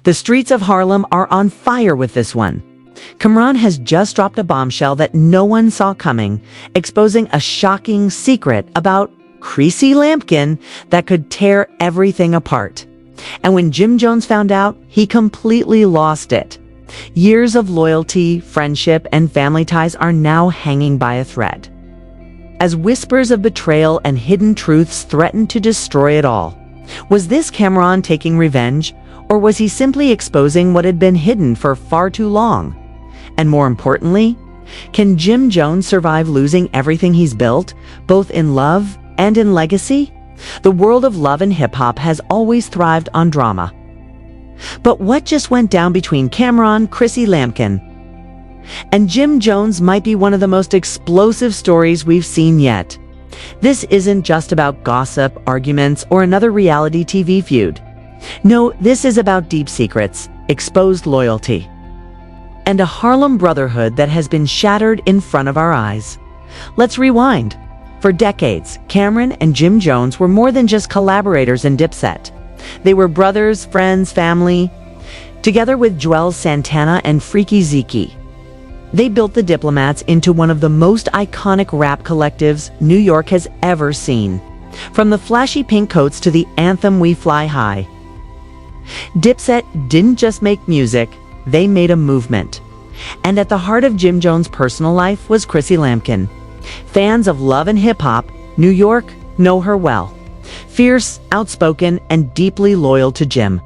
The streets of Harlem are on fire with this one. Kamran has just dropped a bombshell that no one saw coming, exposing a shocking secret about Chrissy Lampkin that could tear everything apart. And when Jim Jones found out, he completely lost it. Years of loyalty, friendship, and family ties are now hanging by a thread, as whispers of betrayal and hidden truths threaten to destroy it all. Was this Kamran taking revenge, or was he simply exposing what had been hidden for far too long? And more importantly, can Jim Jones survive losing everything he's built, both in love and in legacy? The world of love and hip-hop has always thrived on drama. But what just went down between Kamran, Chrissy Lampkin, and Jim Jones might be one of the most explosive stories we've seen yet. This isn't just about gossip, arguments, or another reality TV feud. No, this is about deep secrets, exposed loyalty, and a Harlem brotherhood that has been shattered in front of our eyes. Let's rewind. For decades, Cameron and Jim Jones were more than just collaborators in Dipset. They were brothers, friends, family. Together with Joel Santana and Freaky Zeke, they built the Diplomats into one of the most iconic rap collectives New York has ever seen. From the flashy pink coats to the anthem We Fly High, Dipset didn't just make music, they made a movement. And at the heart of Jim Jones' personal life was Chrissy Lampkin. Fans of love and hip-hop, New York, know her well. Fierce, outspoken, and deeply loyal to Jim.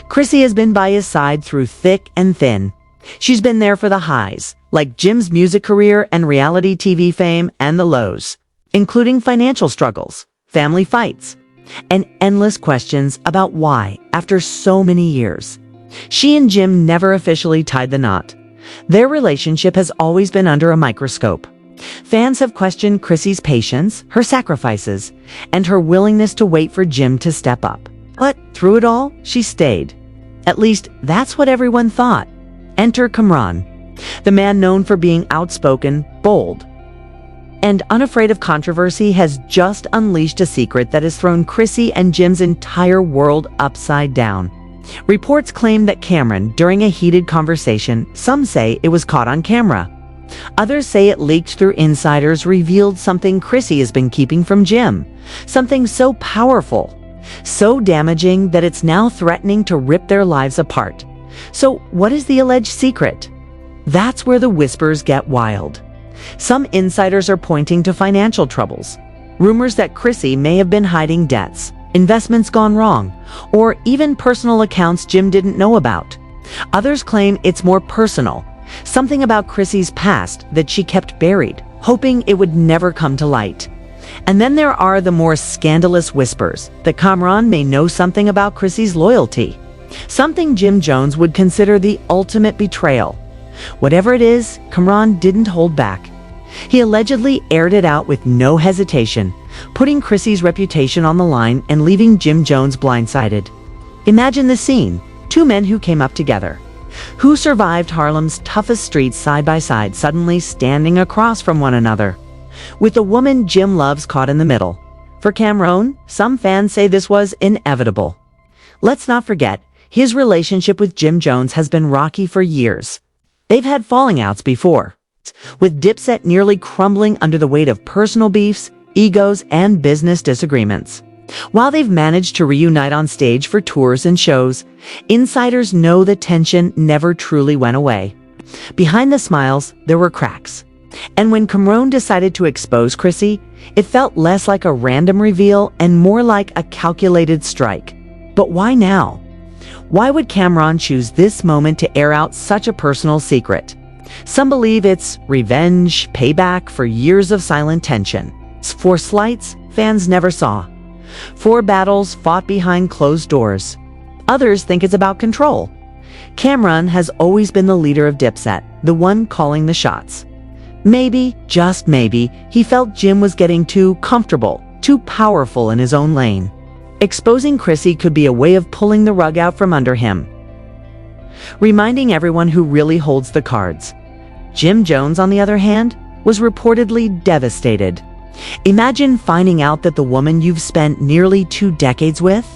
Chrissy has been by his side through thick and thin. She's been there for the highs, like Jim's music career and reality TV fame, and the lows, including financial struggles, family fights, and endless questions about why, after so many years. She and Jim never officially tied the knot. Their relationship has always been under a microscope. Fans have questioned Chrissy's patience, her sacrifices, and her willingness to wait for Jim to step up. But through it all, she stayed. At least, that's what everyone thought. Enter Kamran, the man known for being outspoken, bold, and unafraid of controversy, has just unleashed a secret that has thrown Chrissy and Jim's entire world upside down. Reports claim that Cameron, during a heated conversation, some say it was caught on camera. Others say it leaked through insiders, revealed something Chrissy has been keeping from Jim. Something so powerful, so damaging that it's now threatening to rip their lives apart. So what is the alleged secret? That's where the whispers get wild. Some insiders are pointing to financial troubles, rumors that Chrissy may have been hiding debts, investments gone wrong, or even personal accounts Jim didn't know about. Others claim it's more personal, something about Chrissy's past that she kept buried, hoping it would never come to light. And then there are the more scandalous whispers that Kamran may know something about Chrissy's loyalty, something Jim Jones would consider the ultimate betrayal. Whatever it is, Kamran didn't hold back. He allegedly aired it out with no hesitation, putting Chrissy's reputation on the line and leaving Jim Jones blindsided. Imagine the scene: two men who came up together, who survived Harlem's toughest streets side by side, suddenly standing across from one another, with the woman Jim loves caught in the middle. For Kamran, some fans say this was inevitable. Let's not forget, his relationship with Jim Jones has been rocky for years. They've had falling outs before, with Dipset nearly crumbling under the weight of personal beefs, egos, and business disagreements. While they've managed to reunite on stage for tours and shows, insiders know the tension never truly went away. Behind the smiles, there were cracks. And when Kamran decided to expose Chrissy, it felt less like a random reveal and more like a calculated strike. But why now? Why would Kamran choose this moment to air out such a personal secret? Some believe it's revenge, payback for years of silent tension, for slights fans never saw, for battles fought behind closed doors. Others think it's about control. Kamran has always been the leader of Dipset, the one calling the shots. Maybe, just maybe, he felt Jim was getting too comfortable, too powerful in his own lane. Exposing Chrissy could be a way of pulling the rug out from under him, reminding everyone who really holds the cards. Jim Jones, on the other hand, was reportedly devastated. Imagine finding out that the woman you've spent nearly 2 decades with,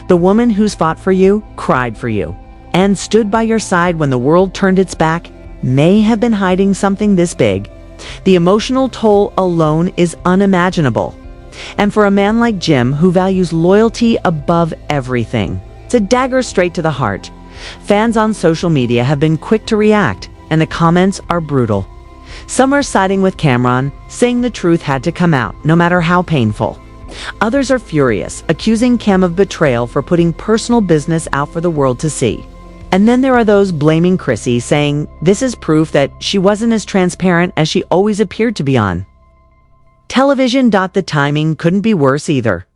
the woman who's fought for you, cried for you, and stood by your side when the world turned its back may have been hiding something this big, the emotional toll alone is unimaginable. And for a man like Jim, who values loyalty above everything, it's a dagger straight to the heart. Fans on social media have been quick to react, and the comments are brutal. Some are siding with Cameron, saying the truth had to come out, no matter how painful. Others are furious, accusing Cam of betrayal for putting personal business out for the world to see. And then there are those blaming Chrissy, saying this is proof that she wasn't as transparent as she always appeared to be on television. The timing couldn't be worse either.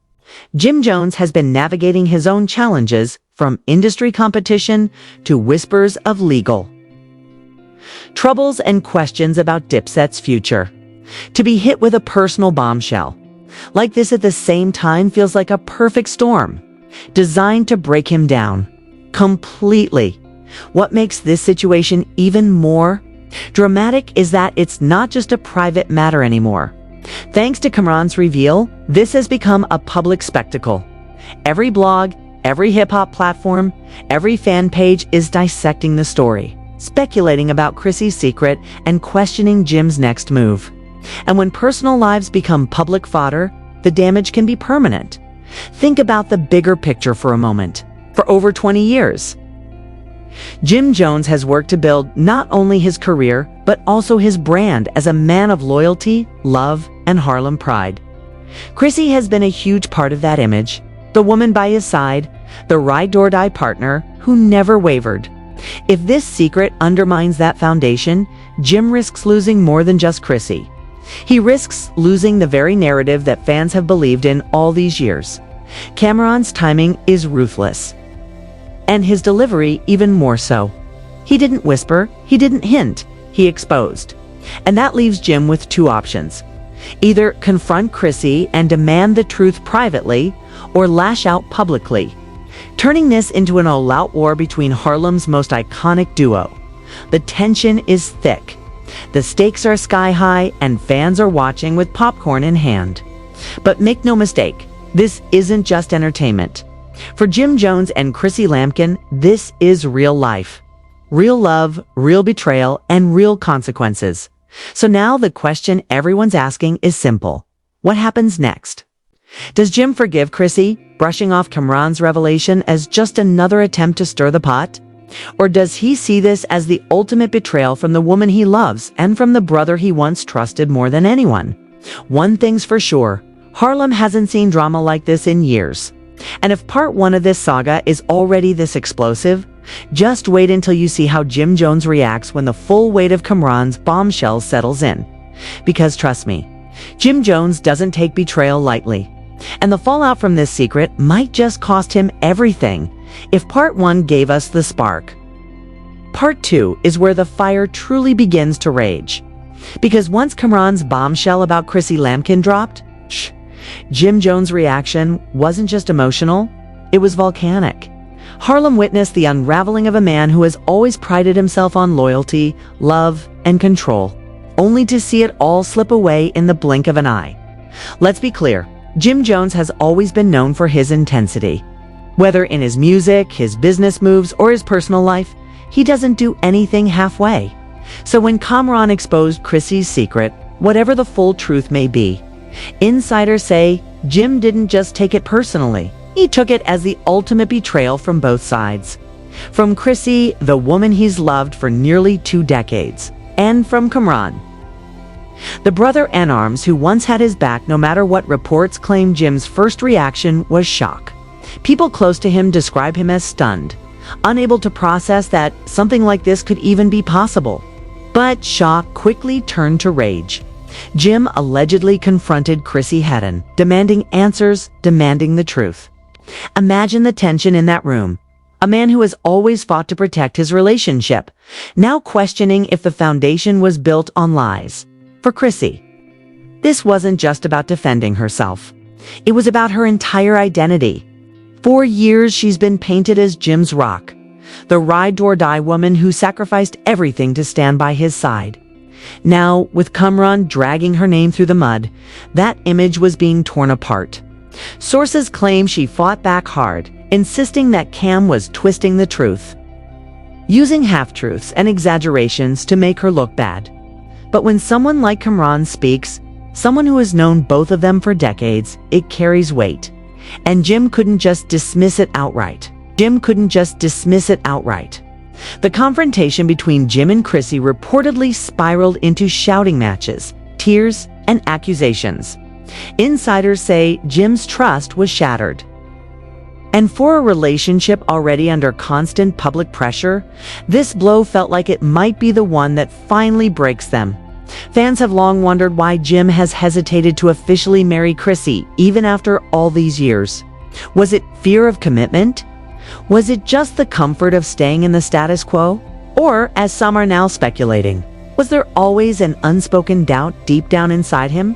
Jim Jones has been navigating his own challenges, from industry competition to whispers of legal troubles and questions about Dipset's future. To be hit with a personal bombshell like this at the same time feels like a perfect storm, designed to break him down completely. What makes this situation even more dramatic is that it's not just a private matter anymore. Thanks to Cameron's reveal, this has become a public spectacle. Every blog, every hip-hop platform, every fan page is dissecting the story, speculating about Chrissy's secret and questioning Jim's next move. And when personal lives become public fodder, the damage can be permanent. Think about the bigger picture for a moment. For over 20 years, Jim Jones has worked to build not only his career, but also his brand as a man of loyalty, love, and Harlem pride. Chrissy has been a huge part of that image, the woman by his side, the ride-or-die partner who never wavered. If this secret undermines that foundation, Jim risks losing more than just Chrissy. He risks losing the very narrative that fans have believed in all these years. Cameron's timing is ruthless, and his delivery even more so. He didn't whisper, he didn't hint, he exposed. And that leaves Jim with two options. Either confront Chrissy and demand the truth privately, or lash out publicly, turning this into an all-out war between Harlem's most iconic duo. The tension is thick. The stakes are sky high, and fans are watching with popcorn in hand. But make no mistake, this isn't just entertainment. For Jim Jones and Chrissy Lampkin, this is real life. Real love, real betrayal, and real consequences. So now the question everyone's asking is simple. What happens next? Does Jim forgive Chrissy, brushing off Cameron's revelation as just another attempt to stir the pot? Or does he see this as the ultimate betrayal from the woman he loves and from the brother he once trusted more than anyone? One thing's for sure, Harlem hasn't seen drama like this in years. And if part one of this saga is already this explosive, just wait until you see how Jim Jones reacts when the full weight of Cameron's bombshell settles in. Because trust me, Jim Jones doesn't take betrayal lightly. And the fallout from this secret might just cost him everything. If part one gave us the spark, part two is where the fire truly begins to rage. Because once Cameron's bombshell about Chrissy Lampkin dropped, Jim Jones' reaction wasn't just emotional, it was volcanic. Harlem witnessed the unraveling of a man who has always prided himself on loyalty, love, and control, only to see it all slip away in the blink of an eye. Let's be clear, Jim Jones has always been known for his intensity. Whether in his music, his business moves, or his personal life, he doesn't do anything halfway. So when Cameron exposed Chrissy's secret, whatever the full truth may be, insiders say Jim didn't just take it personally. He took it as the ultimate betrayal from both sides. From Chrissy, the woman he's loved for nearly 2 decades, and from Cameron, the brother in arms who once had his back no matter what. Reports claim Jim's first reaction was shock. People close to him describe him as stunned, unable to process that something like this could even be possible. But shock quickly turned to rage. Jim allegedly confronted Chrissy head-on, demanding answers, demanding the truth. Imagine the tension in that room. A man who has always fought to protect his relationship, now questioning if the foundation was built on lies. For Chrissy, this wasn't just about defending herself. It was about her entire identity. For years, she's been painted as Jim's rock, the ride-or-die woman who sacrificed everything to stand by his side. Now, with Cameron dragging her name through the mud, that image was being torn apart. Sources claim she fought back hard, insisting that Cam was twisting the truth. using half-truths and exaggerations to make her look bad. But when someone like Kamran speaks, someone who has known both of them for decades, it carries weight. And Jim couldn't just dismiss it outright. The confrontation between Jim and Chrissy reportedly spiraled into shouting matches, tears, and accusations. Insiders say Jim's trust was shattered. And for a relationship already under constant public pressure, this blow felt like it might be the one that finally breaks them. Fans have long wondered why Jim has hesitated to officially marry Chrissy, even after all these years. Was it fear of commitment? Was it just the comfort of staying in the status quo? Or, as some are now speculating, was there always an unspoken doubt deep down inside him?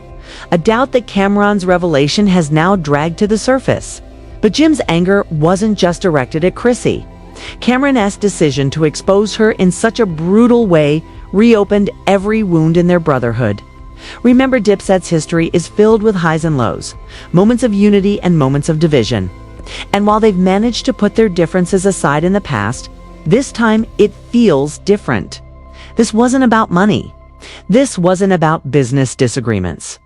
A doubt that Kamran's revelation has now dragged to the surface. But Jim's anger wasn't just directed at Chrissy. Kamran's decision to expose her in such a brutal way reopened every wound in their brotherhood. Remember, Dipset's history is filled with highs and lows, moments of unity and moments of division. And while they've managed to put their differences aside in the past, this time it feels different. This wasn't about money. This wasn't about business disagreements.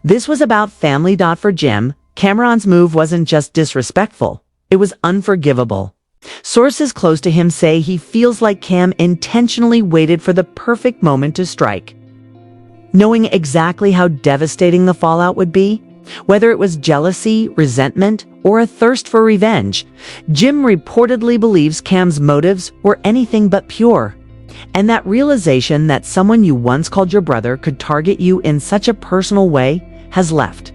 This was about family. For Jim, Kamran's move wasn't just disrespectful, it was unforgivable. Sources close to him say he feels like Cam intentionally waited for the perfect moment to strike. Knowing exactly how devastating the fallout would be, whether it was jealousy, resentment, or a thirst for revenge, Jim reportedly believes Cam's motives were anything but pure. And that realization that someone you once called your brother could target you in such a personal way has left.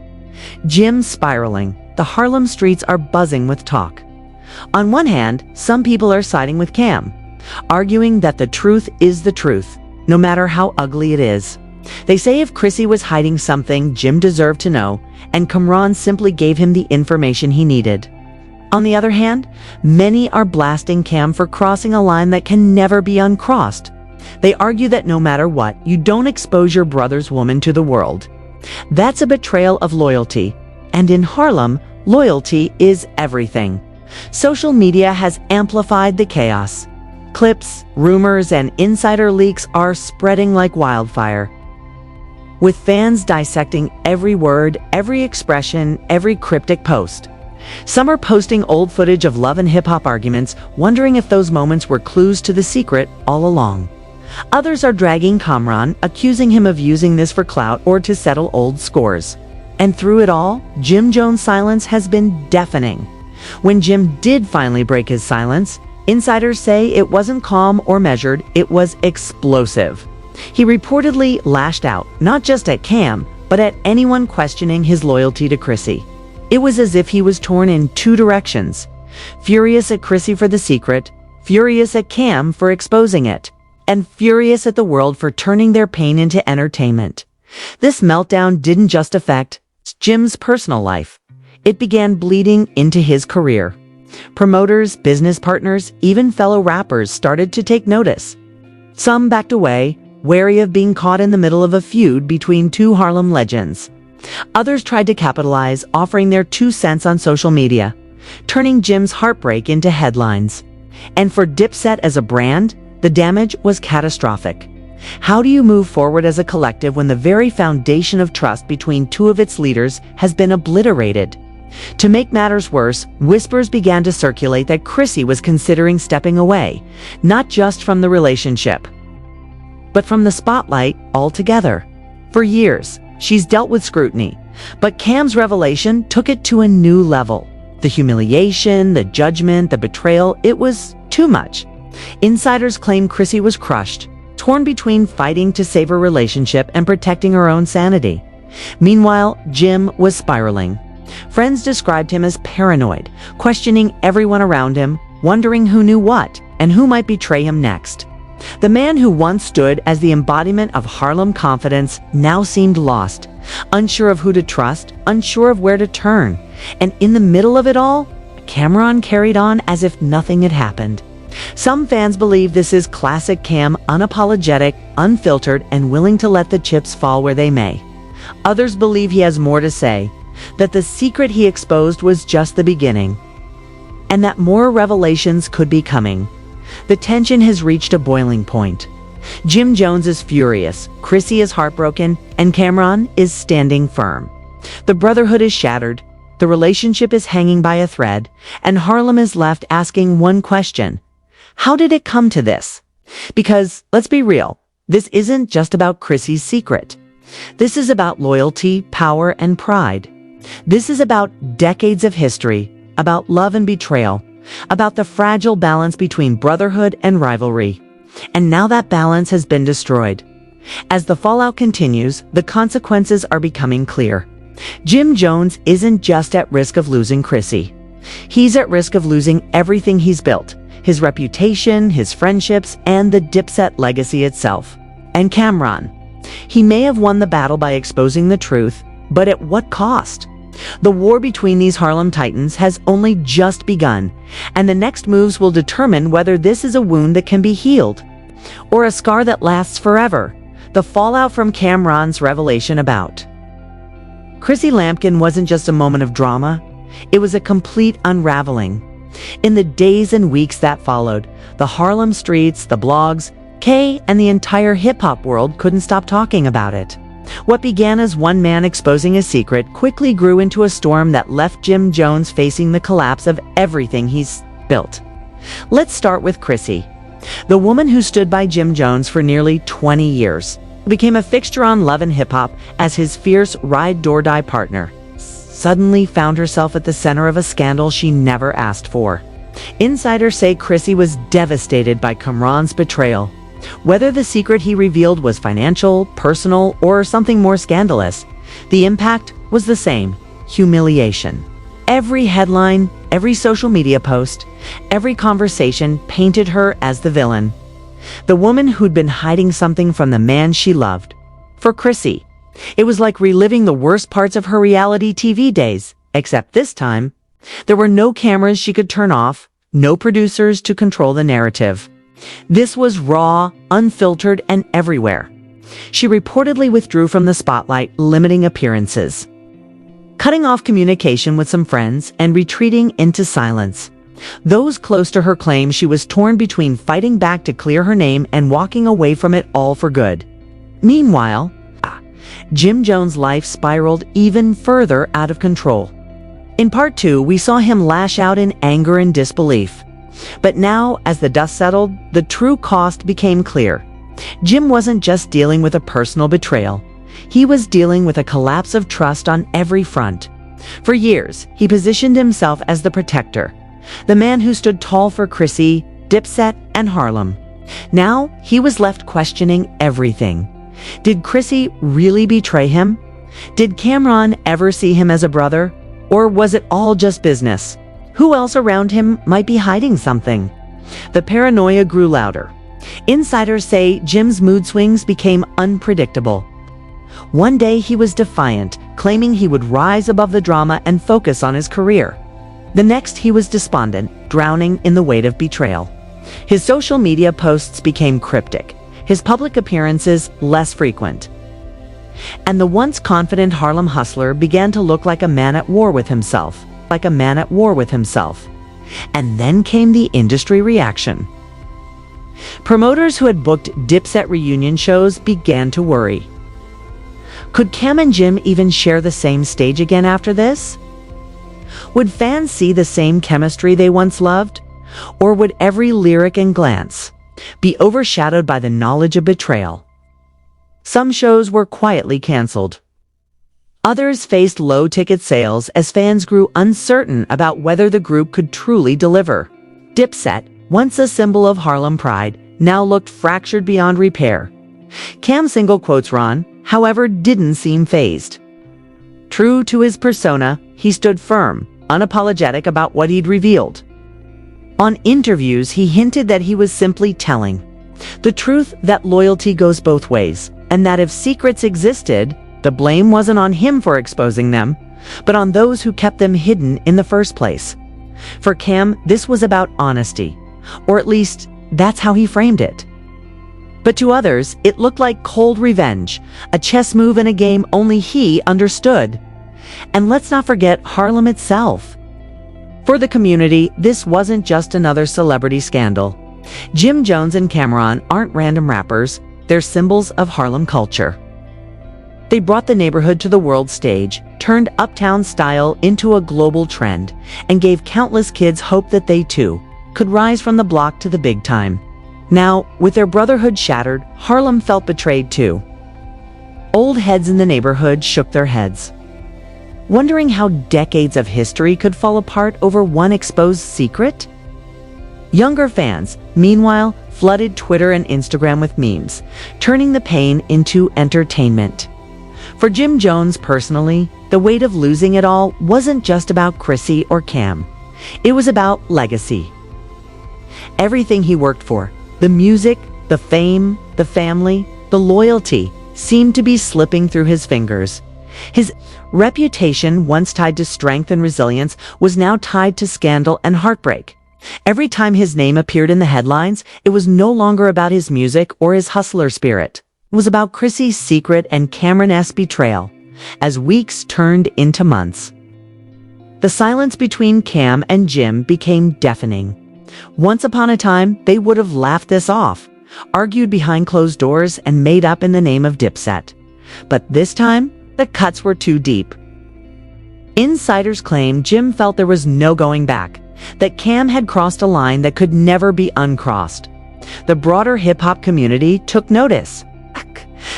Jim's spiraling. The Harlem streets are buzzing with talk. On one hand, some people are siding with Cam, arguing that the truth is the truth, no matter how ugly it is. They say if Chrissy was hiding something, Jim deserved to know, and Kamran simply gave him the information he needed. On the other hand, many are blasting Cam for crossing a line that can never be uncrossed. They argue that no matter what, you don't expose your brother's woman to the world. That's a betrayal of loyalty, and in Harlem, loyalty is everything. Social media has amplified the chaos. Clips, rumors, and insider leaks are spreading like wildfire, with fans dissecting every word, every expression, every cryptic post. Some are posting old footage of love and hip-hop arguments, wondering if those moments were clues to the secret all along. Others are dragging Kamran, accusing him of using this for clout or to settle old scores. And through it all, Jim Jones' silence has been deafening. When Jim did finally break his silence, insiders say it wasn't calm or measured, it was explosive. He reportedly lashed out, not just at Cam, but at anyone questioning his loyalty to Chrissy. It was as if he was torn in two directions. Furious at Chrissy for the secret, furious at Cam for exposing it, and furious at the world for turning their pain into entertainment. This meltdown didn't just affect Jim's personal life. It began bleeding into his career. Promoters, business partners, even fellow rappers started to take notice. Some backed away, wary of being caught in the middle of a feud between two Harlem legends. Others tried to capitalize, offering their 2 cents on social media, turning Jim's heartbreak into headlines. And for Dipset as a brand, the damage was catastrophic. How do you move forward as a collective when the very foundation of trust between two of its leaders has been obliterated? To make matters worse, whispers began to circulate that Chrissy was considering stepping away, not just from the relationship, but from the spotlight altogether. For years, she's dealt with scrutiny, but Cam's revelation took it to a new level. The humiliation, the judgment, the betrayal, it was too much. Insiders claim Chrissy was crushed, torn between fighting to save her relationship and protecting her own sanity. Meanwhile, Jim was spiraling. Friends described him as paranoid, questioning everyone around him, wondering who knew what and who might betray him next. The man who once stood as the embodiment of Harlem confidence now seemed lost, unsure of who to trust, unsure of where to turn. And in the middle of it all, Kamran carried on as if nothing had happened. Some fans believe this is classic Cam, unapologetic, unfiltered, and willing to let the chips fall where they may. Others believe he has more to say, that the secret he exposed was just the beginning, and that more revelations could be coming. The tension has reached a boiling point. Jim Jones is furious, Chrissy is heartbroken, and Cameron is standing firm. The brotherhood is shattered, the relationship is hanging by a thread, and Harlem is left asking one question: how did it come to this? Because, let's be real, this isn't just about Chrissy's secret. This is about loyalty, power, and pride. This is about decades of history, about love and betrayal, about the fragile balance between brotherhood and rivalry. And now that balance has been destroyed. As the fallout continues, the consequences are becoming clear. Jim Jones isn't just at risk of losing Chrissy. He's at risk of losing everything he's built: his reputation, his friendships, and the Dipset legacy itself. And Cameron, he may have won the battle by exposing the truth, but at what cost? The war between these Harlem Titans has only just begun, and the next moves will determine whether this is a wound that can be healed, or a scar that lasts forever. The fallout from Cameron's revelation about Chrissy Lampkin wasn't just a moment of drama, it was a complete unraveling. In the days and weeks that followed, the Harlem streets, the blogs, Kay, and the entire hip-hop world couldn't stop talking about it. What began as one man exposing a secret quickly grew into a storm that left Jim Jones facing the collapse of everything he's built. Let's start with Chrissy, the woman who stood by Jim Jones for nearly 20 years, became a fixture on Love and Hip Hop as his fierce ride-or-die partner, suddenly found herself at the center of a scandal she never asked for. Insiders say Chrissy was devastated by Cameron's betrayal. Whether the secret he revealed was financial, personal, or something more scandalous, the impact was the same: humiliation. Every headline, every social media post, every conversation painted her as the villain, the woman who'd been hiding something from the man she loved. For Chrissy, it was like reliving the worst parts of her reality TV days, except this time, there were no cameras she could turn off, no producers to control the narrative. This was raw, unfiltered, and everywhere. She reportedly withdrew from the spotlight, limiting appearances, cutting off communication with some friends, and retreating into silence. Those close to her claim she was torn between fighting back to clear her name and walking away from it all for good. Meanwhile, Jim Jones' life spiraled even further out of control. In part 2, we saw him lash out in anger and disbelief. But now, as the dust settled, the true cost became clear. Jim wasn't just dealing with a personal betrayal. He was dealing with a collapse of trust on every front. For years, he positioned himself as the protector, the man who stood tall for Chrissy, Dipset, and Harlem. Now, he was left questioning everything. Did Chrissy really betray him? Did Cameron ever see him as a brother? Or was it all just business? Who else around him might be hiding something? The paranoia grew louder. Insiders say Jim's mood swings became unpredictable. One day he was defiant, claiming he would rise above the drama and focus on his career. The next he was despondent, drowning in the weight of betrayal. His social media posts became cryptic, his public appearances less frequent. And the once confident Harlem hustler began to look like a man at war with himself. And then came the industry reaction. Promoters who had booked Dipset reunion shows began to worry. Could Cam and Jim even share the same stage again after this? Would fans see the same chemistry they once loved? Or would every lyric and glance be overshadowed by the knowledge of betrayal? Some shows were quietly canceled. Others faced low ticket sales as fans grew uncertain about whether the group could truly deliver. Dipset, once a symbol of Harlem pride, now looked fractured beyond repair. Cam single quotes Ron, however, didn't seem fazed. True to his persona, he stood firm, unapologetic about what he'd revealed. On interviews, he hinted that he was simply telling the truth, that loyalty goes both ways, and that if secrets existed, the blame wasn't on him for exposing them, but on those who kept them hidden in the first place. For Cam, this was about honesty, or at least that's how he framed it. But to others, it looked like cold revenge, a chess move in a game only he understood. And let's not forget Harlem itself. For the community, this wasn't just another celebrity scandal. Jim Jones and Cameron aren't random rappers, they're symbols of Harlem culture. They brought the neighborhood to the world stage, turned uptown style into a global trend, and gave countless kids hope that they too could rise from the block to the big time. Now, with their brotherhood shattered, Harlem felt betrayed too. Old heads in the neighborhood shook their heads, wondering how decades of history could fall apart over one exposed secret. Younger fans, meanwhile, flooded Twitter and Instagram with memes, turning the pain into entertainment. For Jim Jones personally, the weight of losing it all wasn't just about Chrissy or Cam. It was about legacy. Everything he worked for, the music, the fame, the family, the loyalty, seemed to be slipping through his fingers. His reputation, once tied to strength and resilience, was now tied to scandal and heartbreak. Every time his name appeared in the headlines, it was no longer about his music or his hustler spirit. It was about Chrissy's secret and Cameron's betrayal, as weeks turned into months. The silence between Cam and Jim became deafening. Once upon a time, they would have laughed this off, argued behind closed doors, and made up in the name of Dipset. But this time, the cuts were too deep. Insiders claim Jim felt there was no going back, that Cam had crossed a line that could never be uncrossed. The broader hip-hop community took notice.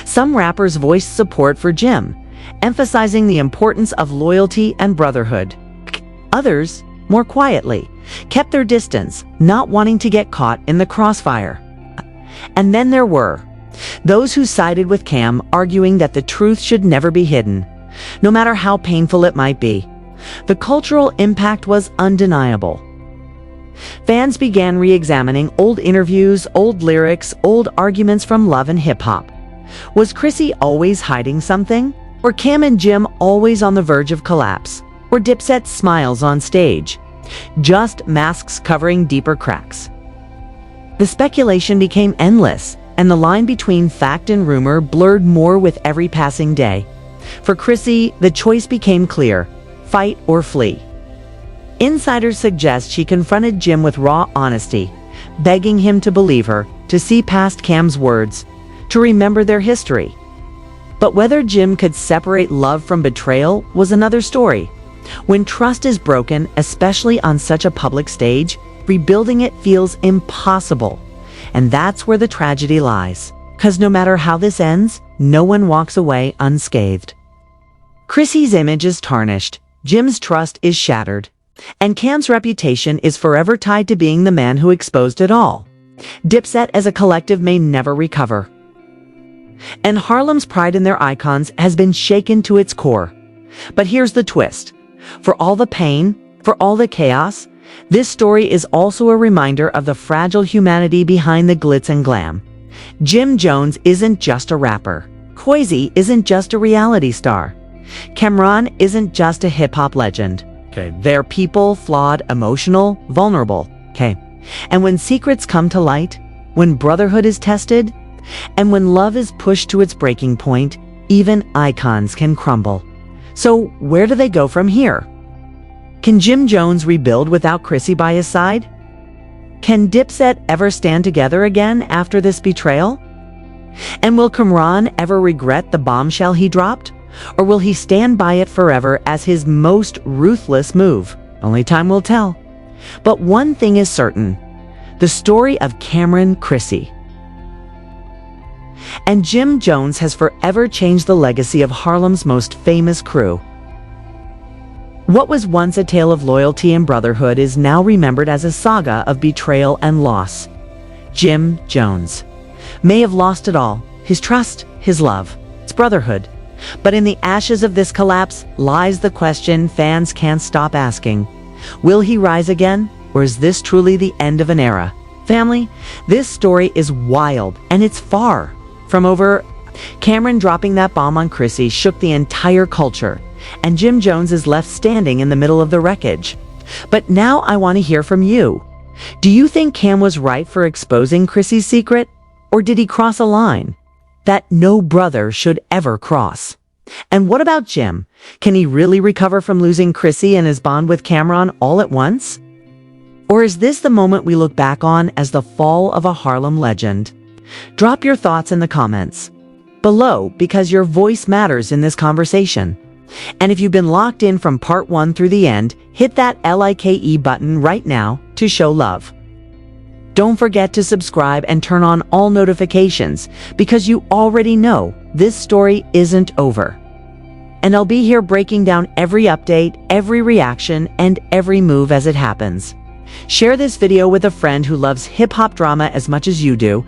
Some rappers voiced support for Jim, emphasizing the importance of loyalty and brotherhood. Others, more quietly, kept their distance, not wanting to get caught in the crossfire. And then there were those who sided with Cam, arguing that the truth should never be hidden, no matter how painful it might be. The cultural impact was undeniable. Fans began re-examining old interviews, old lyrics, old arguments from Love and Hip Hop. Was Chrissy always hiding something? Were Cam and Jim always on the verge of collapse? Were Dipset's smiles on stage just masks covering deeper cracks? The speculation became endless, and the line between fact and rumor blurred more with every passing day. For Chrissy, the choice became clear: fight or flee. Insiders suggest she confronted Jim with raw honesty, begging him to believe her, to see past Cam's words, to remember their history. But whether Jim could separate love from betrayal was another story. When trust is broken, especially on such a public stage, rebuilding it feels impossible. And that's where the tragedy lies. 'Cause no matter how this ends, no one walks away unscathed. Chrissy's image is tarnished, Jim's trust is shattered, and Cam's reputation is forever tied to being the man who exposed it all. Dipset as a collective may never recover. And Harlem's pride in their icons has been shaken to its core. But here's the twist. For all the pain, for all the chaos, this story is also a reminder of the fragile humanity behind the glitz and glam. Jim Jones isn't just a rapper. Chrissy isn't just a reality star. Cameron isn't just a hip-hop legend. Okay. They're people, flawed, emotional, vulnerable. Okay. And when secrets come to light, when brotherhood is tested, and when love is pushed to its breaking point, even icons can crumble. So where do they go from here? Can Jim Jones rebuild without Chrissy by his side? Can Dipset ever stand together again after this betrayal? And will Cameron ever regret the bombshell he dropped? Or will he stand by it forever as his most ruthless move? Only time will tell. But one thing is certain: the story of Cameron Chrissy and Jim Jones has forever changed the legacy of Harlem's most famous crew. What was once a tale of loyalty and brotherhood is now remembered as a saga of betrayal and loss. Jim Jones may have lost it all: his trust, his love, his brotherhood. But in the ashes of this collapse lies the question fans can't stop asking: will he rise again, or is this truly the end of an era? Family, this story is wild, and it's far from over. Cameron dropping that bomb on Chrissy shook the entire culture, and Jim Jones is left standing in the middle of the wreckage. But now I want to hear from you. Do you think Cam was right for exposing Chrissy's secret, or did he cross a line that no brother should ever cross? And what about Jim? Can he really recover from losing Chrissy and his bond with Cameron all at once? Or is this the moment we look back on as the fall of a Harlem legend? Drop your thoughts in the comments below because your voice matters in this conversation. And if you've been locked in from part 1 through the end, hit that LIKE button right now to show love. Don't forget to subscribe and turn on all notifications because you already know this story isn't over. And I'll be here breaking down every update, every reaction, and every move as it happens. Share this video with a friend who loves hip-hop drama as much as you do,